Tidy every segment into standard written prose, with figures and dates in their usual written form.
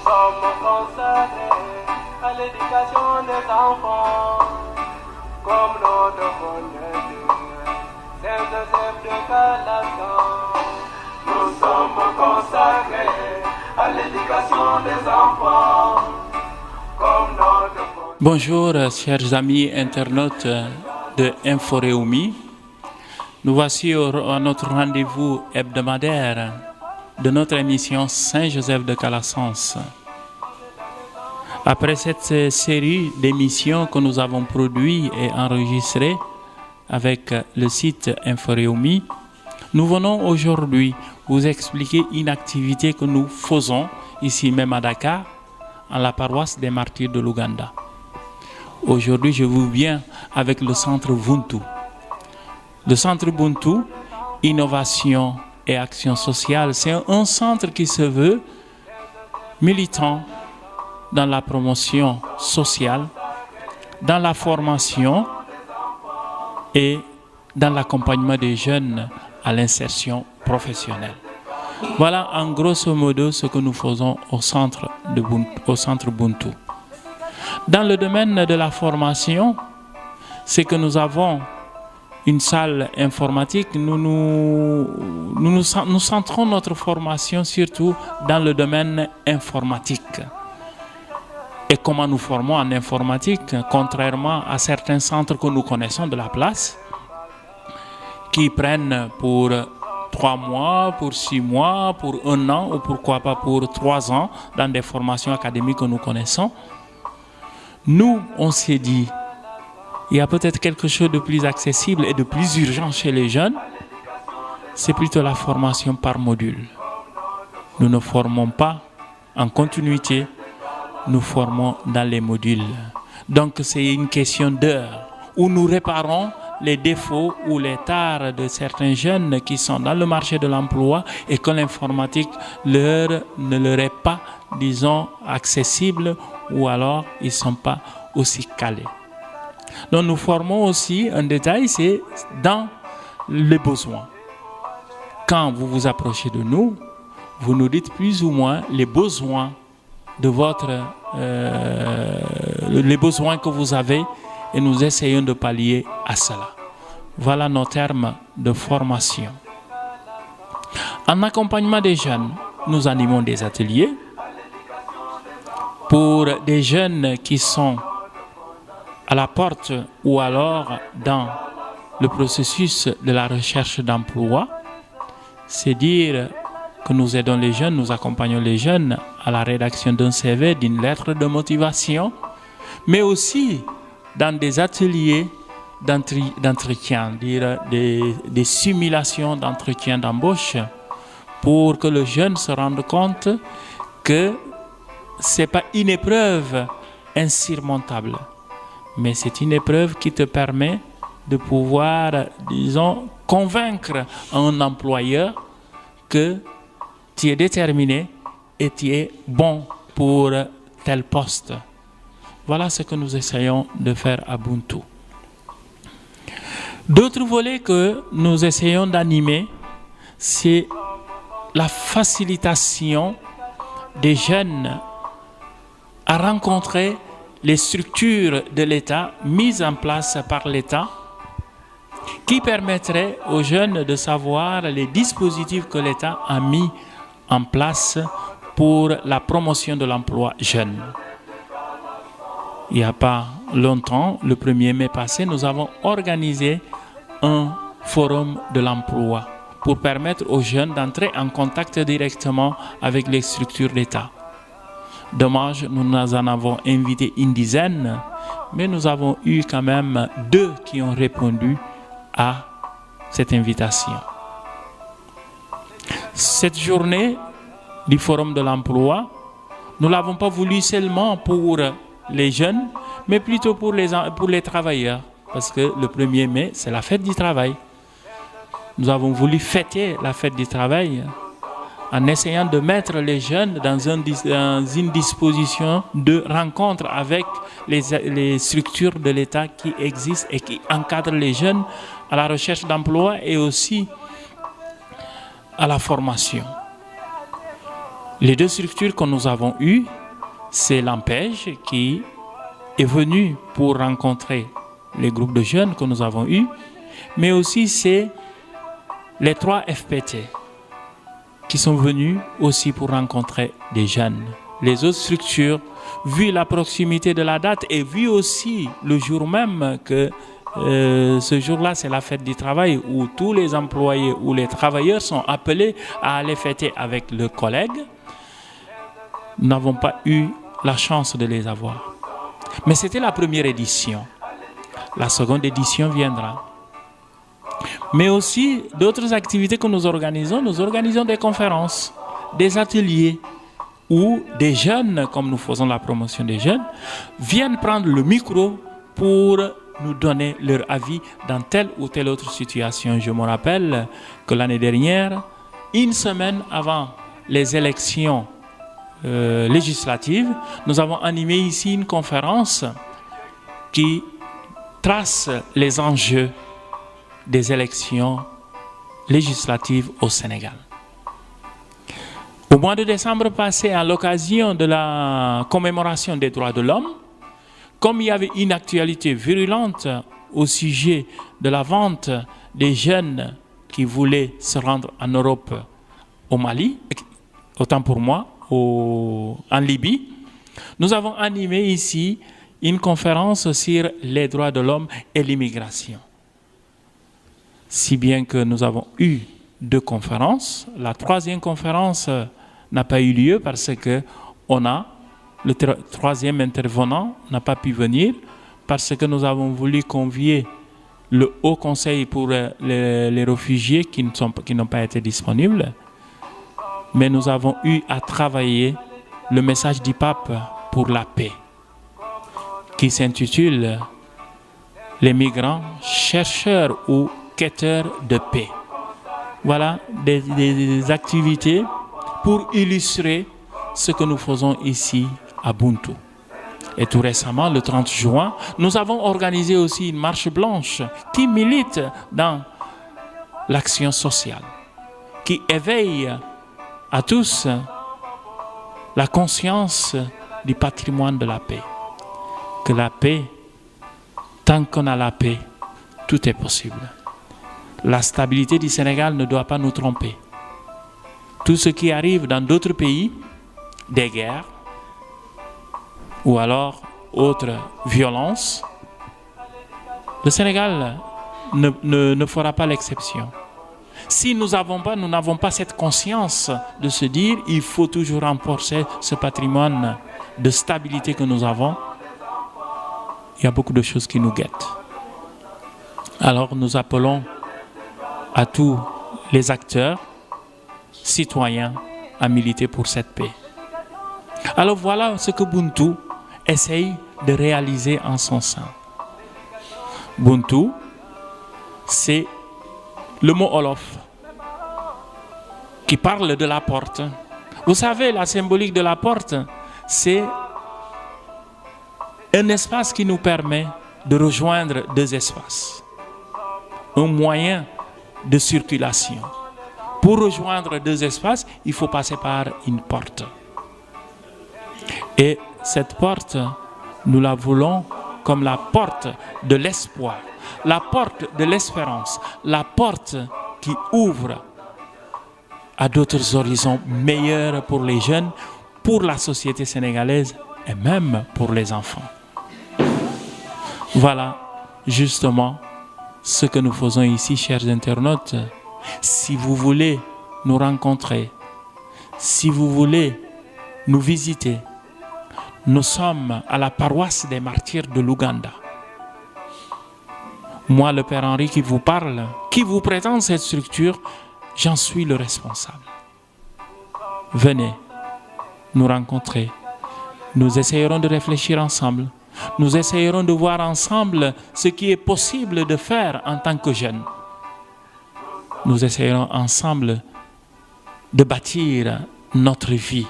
sommes consacrés à l'éducation des enfants, comme notre bonheur, Saint-Joseph de Calasan. Nous sommes consacrés à l'éducation des enfants, comme notre bonheur. Bonjour, chers amis internautes de Inforéumi. Nous voici à notre rendez-vous hebdomadaire de notre émission Saint-Joseph de Calassens. Après cette série d'émissions que nous avons produites et enregistrées avec le site Inforéumi, nous venons aujourd'hui vous expliquer une activité que nous faisons ici même à Dakar, en la paroisse des martyrs de l'Ouganda. Aujourd'hui, je vous viens avec le centre Ubuntu. Le centre Ubuntu, innovation et action sociale, c'est un centre qui se veut militant dans la promotion sociale, dans la formation et dans l'accompagnement des jeunes à l'insertion professionnelle. Voilà en grosso modo ce que nous faisons au centre Ubuntu. Dans le domaine de la formation, c'est que nous avons une salle informatique. Nous centrons notre formation surtout dans le domaine informatique. Et comment nous formons en informatique, contrairement à certains centres que nous connaissons de la place, qui prennent pour 3 mois, pour 6 mois, pour 1 an ou pourquoi pas pour 3 ans dans des formations académiques que nous connaissons. Nous, on s'est dit, il y a peut-être quelque chose de plus accessible et de plus urgent chez les jeunes, c'est plutôt la formation par module. Nous ne formons pas en continuité, nous formons dans les modules. Donc c'est une question d'heure où nous réparons les défauts ou les tares de certains jeunes qui sont dans le marché de l'emploi et que l'informatique ne leur est pas, disons, accessible ou alors ils ne sont pas aussi calés. Donc nous formons aussi un détail, c'est dans les besoins. Quand vous vous approchez de nous, vous nous dites plus ou moins les besoins de les besoins que vous avez et nous essayons de pallier à cela. Voilà nos termes de formation. En accompagnement des jeunes, nous animons des ateliers pour des jeunes qui sont à la porte ou alors dans le processus de la recherche d'emploi. C'est dire que nous aidons les jeunes, nous accompagnons les jeunes à la rédaction d'un CV, d'une lettre de motivation, mais aussi dans des ateliers d'entretien, des simulations d'entretien d'embauche pour que le jeune se rende compte que ce n'est pas une épreuve insurmontable, mais c'est une épreuve qui te permet de pouvoir, disons, convaincre un employeur que tu es déterminé et tu es bon pour tel poste. Voilà ce que nous essayons de faire à Ubuntu. D'autres volets que nous essayons d'animer, c'est la facilitation des jeunes à rencontrer les structures de l'État mises en place par l'État qui permettraient aux jeunes de savoir les dispositifs que l'État a mis en place pour la promotion de l'emploi jeune. Il n'y a pas longtemps, le 1er mai passé, nous avons organisé un forum de l'emploi pour permettre aux jeunes d'entrer en contact directement avec les structures d'État. Dommage, nous en avons invité une dizaine, mais nous avons eu quand même 2 qui ont répondu à cette invitation. Cette journée du Forum de l'emploi, nous ne l'avons pas voulu seulement pour les jeunes, mais plutôt pour les travailleurs, parce que le 1er mai, c'est la fête du travail. Nous avons voulu fêter la fête du travail en essayant de mettre les jeunes dans une disposition de rencontre avec les structures de l'État qui existent et qui encadrent les jeunes à la recherche d'emploi et aussi à la formation. Les deux structures que nous avons eues, c'est l'AMPEJ qui est venu pour rencontrer les groupes de jeunes que nous avons eus, mais aussi c'est les 3 FPT qui sont venus aussi pour rencontrer des jeunes. Les autres structures, vu la proximité de la date et vu aussi le jour même que ce jour-là, c'est la fête du travail où tous les employés ou les travailleurs sont appelés à aller fêter avec leurs collègues, nous n'avons pas eu la chance de les avoir. Mais c'était la première édition. La seconde édition viendra. Mais aussi d'autres activités que nous organisons des conférences, des ateliers où des jeunes, comme nous faisons la promotion des jeunes, viennent prendre le micro pour nous donner leur avis dans telle ou telle autre situation. Je me rappelle que l'année dernière, une semaine avant les élections législatives, nous avons animé ici une conférence qui trace les enjeux des élections législatives au Sénégal. Au mois de décembre passé, à l'occasion de la commémoration des droits de l'homme, comme il y avait une actualité virulente au sujet de la vente des jeunes qui voulaient se rendre en Europe, au Mali, autant pour moi, en Libye, nous avons animé ici une conférence sur les droits de l'homme et l'immigration. Si bien que nous avons eu 2 conférences. La 3e conférence n'a pas eu lieu parce que le 3e intervenant n'a pas pu venir parce que nous avons voulu convier le Haut Conseil pour les réfugiés qui n'ont pas été disponibles. Mais nous avons eu à travailler le message du pape pour la paix, qui s'intitule « Les migrants, chercheurs ou quêteurs de paix ». Voilà des activités pour illustrer ce que nous faisons ici à Buntu. Et tout récemment, le 30 juin, nous avons organisé aussi une marche blanche qui milite dans l'action sociale, qui éveille à tous la conscience du patrimoine de la paix. Que la paix, tant qu'on a la paix, tout est possible. La stabilité du Sénégal ne doit pas nous tromper. Tout ce qui arrive dans d'autres pays, des guerres, ou alors autres violences, le Sénégal ne fera pas l'exception. Si nous n'avons pas cette conscience de se dire il faut toujours renforcer ce patrimoine de stabilité que nous avons, il y a beaucoup de choses qui nous guettent. Alors nous appelons à tous les acteurs, citoyens, à militer pour cette paix. Alors voilà ce que Buntu essaye de réaliser en son sein. Buntu, c'est le mot Wolof qui parle de la porte. Vous savez, la symbolique de la porte, c'est un espace qui nous permet de rejoindre 2 espaces. Un moyen de circulation. Pour rejoindre 2 espaces, il faut passer par une porte. Et cette porte, nous la voulons comme la porte de l'espoir, la porte de l'espérance, la porte qui ouvre à d'autres horizons meilleurs pour les jeunes, pour la société sénégalaise et même pour les enfants. Voilà justement ce que nous faisons ici, chers internautes. Si vous voulez nous rencontrer, si vous voulez nous visiter, nous sommes à la paroisse des martyrs de l'Ouganda. Moi, le Père Henri qui vous parle, qui vous présente cette structure, j'en suis le responsable. Venez nous rencontrer. Nous essayerons de réfléchir ensemble. Nous essayerons de voir ensemble ce qui est possible de faire en tant que jeunes. Nous essayerons ensemble de bâtir notre vie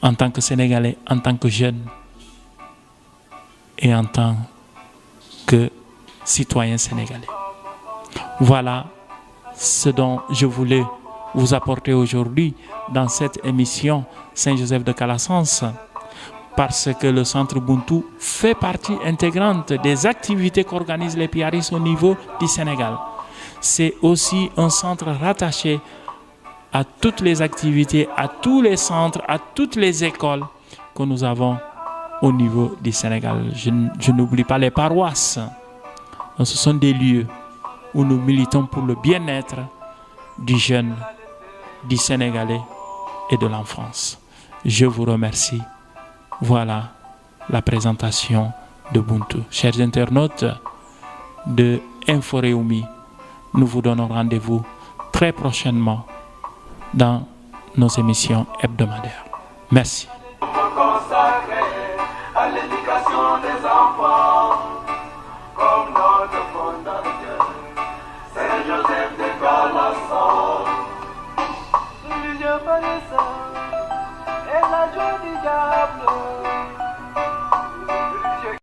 en tant que Sénégalais, en tant que jeunes et en tant que citoyens sénégalais. Voilà ce dont je voulais vous apporter aujourd'hui dans cette émission Saint-Joseph de Calassens, parce que le Centre Ubuntu fait partie intégrante des activités qu'organisent les Piaris au niveau du Sénégal. C'est aussi un centre rattaché à toutes les activités, à tous les centres, à toutes les écoles que nous avons au niveau du Sénégal. Je n'oublie pas les paroisses. Ce sont des lieux où nous militons pour le bien-être du jeune, du Sénégalais et de l'enfance. Je vous remercie. Voilà la présentation d'Ubuntu. Chers internautes de Inforéumi, nous vous donnons rendez-vous très prochainement dans nos émissions hebdomadaires. Merci. Consacré à l'éducation des enfants, comme notre fondateur, Saint Joseph de Calassens. Le Dieu paresseux et la joie du diable.